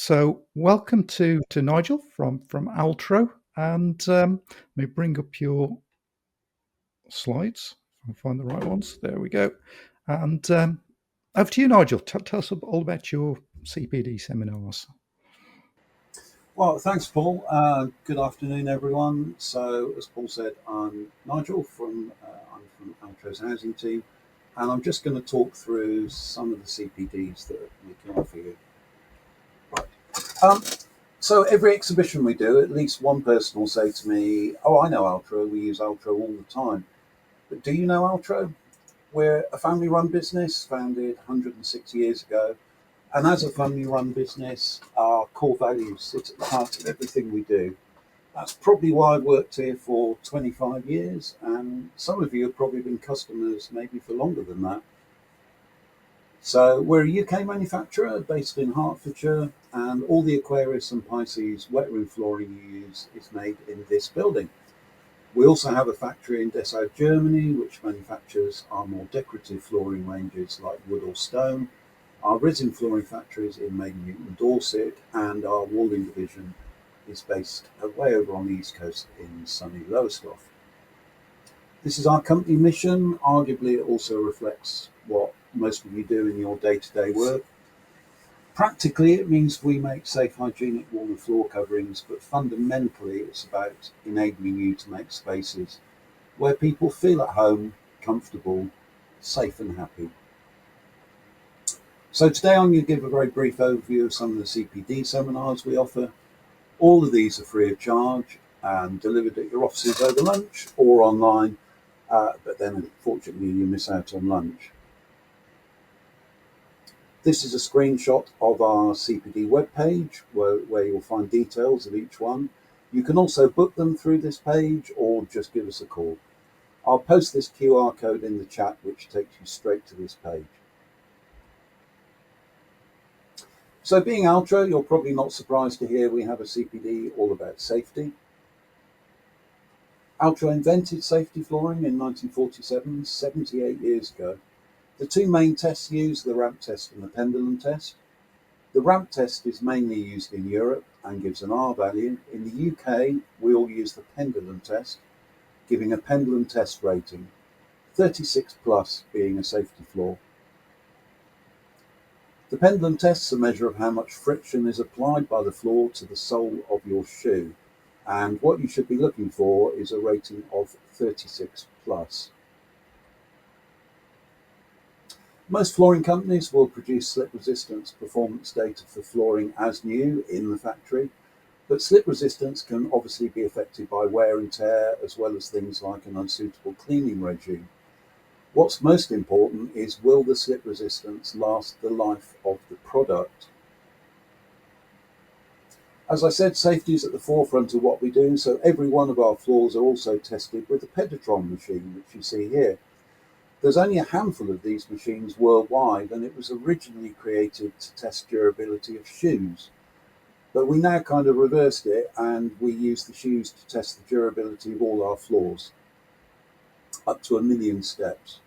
So welcome to Nigel from Altro, and let me bring up your slides. I'll find the right ones. There we go. And over to you, Nigel. Tell us all about your CPD seminars. Well, thanks, Paul. Good afternoon, everyone. So, as Paul said, I'm Nigel I'm from Altro's housing team, and I'm just going to talk through some of the CPDs that we can offer you. Right. Um, so, every exhibition we do, at least one person will say to me, "Oh, I know Altro. We use Altro all the time." But do you know Altro? We're a family-run business founded 106 years ago. And as a family-run business, our core values sit at the heart of everything we do. That's probably why I've worked here for 25 years, and some of you have probably been customers maybe for longer than that. So we're a UK manufacturer based in Hertfordshire, and all the Aquarius and Pisces wet room flooring you use is made in this building. We also have a factory in Dessau, Germany, which manufactures our more decorative flooring ranges like wood or stone. Our resin flooring factory is in Maiden Newton, Dorset, and our walling division is based way over on the east coast in sunny Lowestoft. This is our company mission. Arguably, it also reflects what most of you do in your day-to-day work. Practically, it means we make safe, hygienic wall and floor coverings, but fundamentally, it's about enabling you to make spaces where people feel at home, comfortable, safe and happy. So today I'm going to give a very brief overview of some of the CPD seminars we offer. All of these are free of charge and delivered at your offices over lunch or online, but then unfortunately you miss out on lunch. This is a screenshot of our CPD webpage where you'll find details of each one. You can also book them through this page or just give us a call. I'll post this QR code in the chat, which takes you straight to this page. So being Altro, you're probably not surprised to hear we have a CPD all about safety. Altro invented safety flooring in 1947, 78 years ago. The two main tests used, the ramp test and the pendulum test. The ramp test is mainly used in Europe and gives an R value. In the UK, we all use the pendulum test, giving a pendulum test rating, 36 plus being a safety floor. The pendulum test is a measure of how much friction is applied by the floor to the sole of your shoe, and what you should be looking for is a rating of 36 plus. Most flooring companies will produce slip resistance performance data for flooring as new in the factory, but slip resistance can obviously be affected by wear and tear, as well as things like an unsuitable cleaning regime. What's most important is, will the slip resistance last the life of the product? As I said, safety is at the forefront of what we do, so every one of our floors are also tested with the Peditron machine, which you see here. There's only a handful of these machines worldwide, and it was originally created to test durability of shoes. But we now kind of reversed it, and we use the shoes to test the durability of all our floors, up to 1 million steps.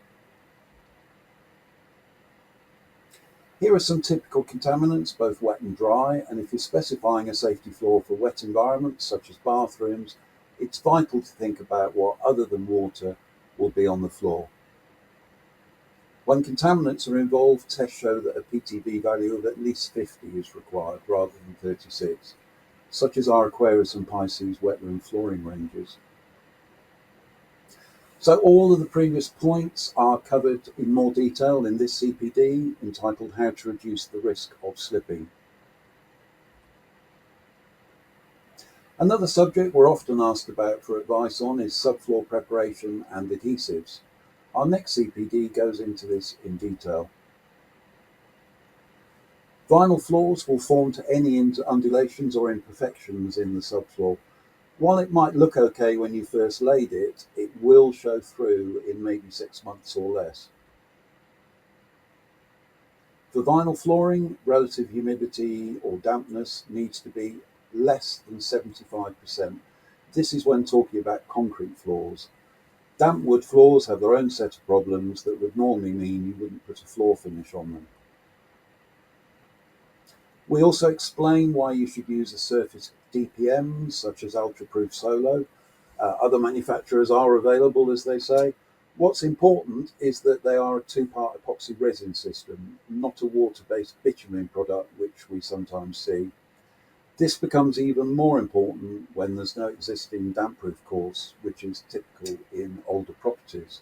Here are some typical contaminants, both wet and dry, and if you're specifying a safety floor for wet environments, such as bathrooms, it's vital to think about what, other than water, will be on the floor. When contaminants are involved, tests show that a PTV value of at least 50 is required, rather than 36, such as our Aquarius and Pisces wet room flooring ranges. So all of the previous points are covered in more detail in this CPD entitled How to Reduce the Risk of Slipping. Another subject we're often asked about for advice on is subfloor preparation and adhesives. Our next CPD goes into this in detail. Vinyl floors will form to any undulations or imperfections in the subfloor. While it might look okay when you first laid it, it will show through in maybe 6 months or less. For vinyl flooring, relative humidity or dampness needs to be less than 75%. This is when talking about concrete floors. Damp wood floors have their own set of problems that would normally mean you wouldn't put a floor finish on them. We also explain why you should use a surface DPM such as Ultra Proof Solo. Other manufacturers are available, as they say. What's important is that they are a two-part epoxy resin system, not a water-based bitumen product, which we sometimes see. This becomes even more important when there's no existing damp-proof course, which is typical in older properties.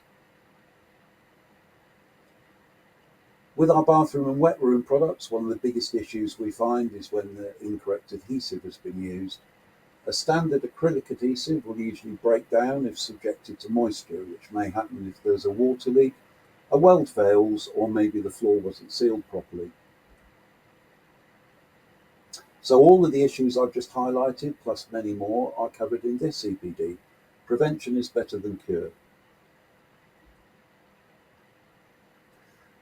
With our bathroom and wet room products, one of the biggest issues we find is when the incorrect adhesive has been used. A standard acrylic adhesive will usually break down if subjected to moisture, which may happen if there's a water leak, a weld fails, or maybe the floor wasn't sealed properly. So all of the issues I've just highlighted, plus many more, are covered in this CPD. Prevention is better than cure.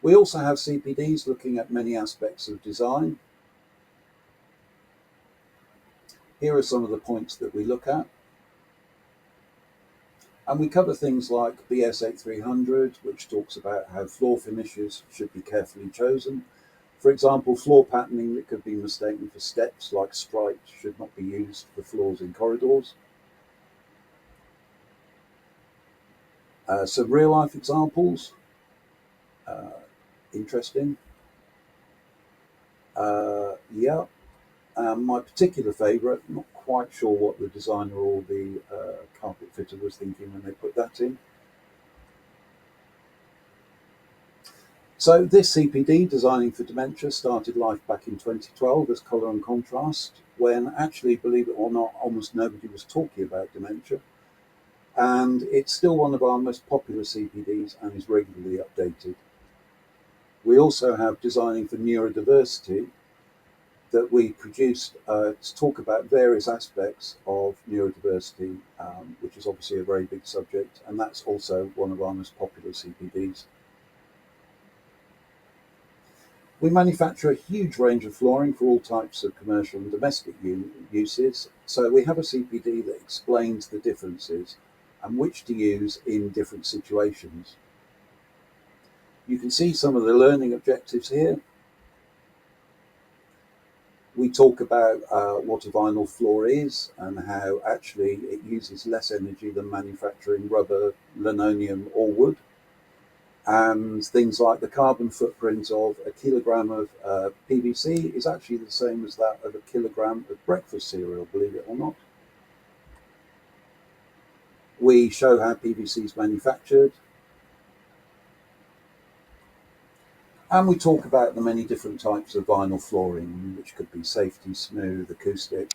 We also have CPDs looking at many aspects of design. Here are some of the points that we look at. And we cover things like BS 8300, which talks about how floor finishes should be carefully chosen. For example, floor patterning that could be mistaken for steps, like stripes, should not be used for floors in corridors. Some real life examples. Interesting. My particular favourite, not quite sure what the designer or the carpet fitter was thinking when they put that in. So this CPD, Designing for Dementia, started life back in 2012 as Colour and Contrast, when actually, believe it or not, almost nobody was talking about dementia. And it's still one of our most popular CPDs and is regularly updated. We also have Designing for Neurodiversity that we produced to talk about various aspects of neurodiversity, which is obviously a very big subject, and that's also one of our most popular CPDs. We manufacture a huge range of flooring for all types of commercial and domestic uses, so we have a CPD that explains the differences and which to use in different situations. You can see some of the learning objectives here. We talk about what a vinyl floor is and how actually it uses less energy than manufacturing rubber, linoleum or wood. And things like the carbon footprint of a kilogram of PVC is actually the same as that of a kilogram of breakfast cereal, believe it or not. We show how PVC is manufactured. And we talk about the many different types of vinyl flooring, which could be safety, smooth, acoustic,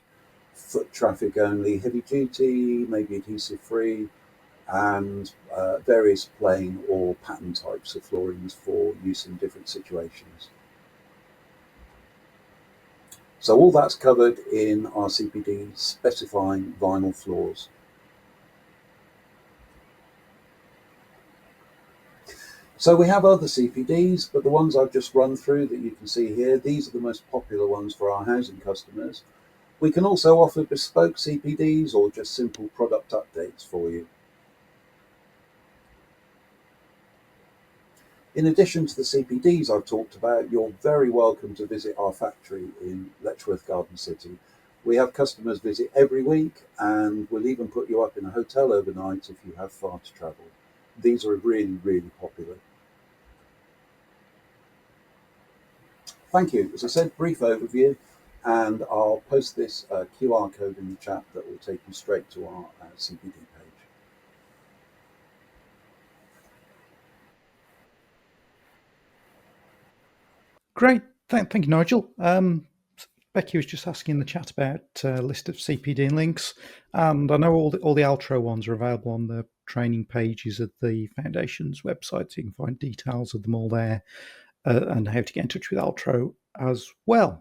foot traffic only, heavy duty, maybe adhesive free, and various plain or pattern types of floorings for use in different situations. So all that's covered in our CPD specifying vinyl floors. So we have other CPDs, but the ones I've just run through that you can see here, these are the most popular ones for our housing customers. We can also offer bespoke CPDs or just simple product updates for you. In addition to the CPDs I've talked about, you're very welcome to visit our factory in Letchworth Garden City. We have customers visit every week, and we'll even put you up in a hotel overnight if you have far to travel. These are really, really popular. Thank you. As I said, brief overview, and I'll post this QR code in the chat that will take you straight to our CPD page. Great. Thank you, Nigel. Becky was just asking in the chat about a list of CPD links, and I know all the Altro ones are available on the training pages of the Foundation's website, so you can find details of them all there and how to get in touch with Altro as well.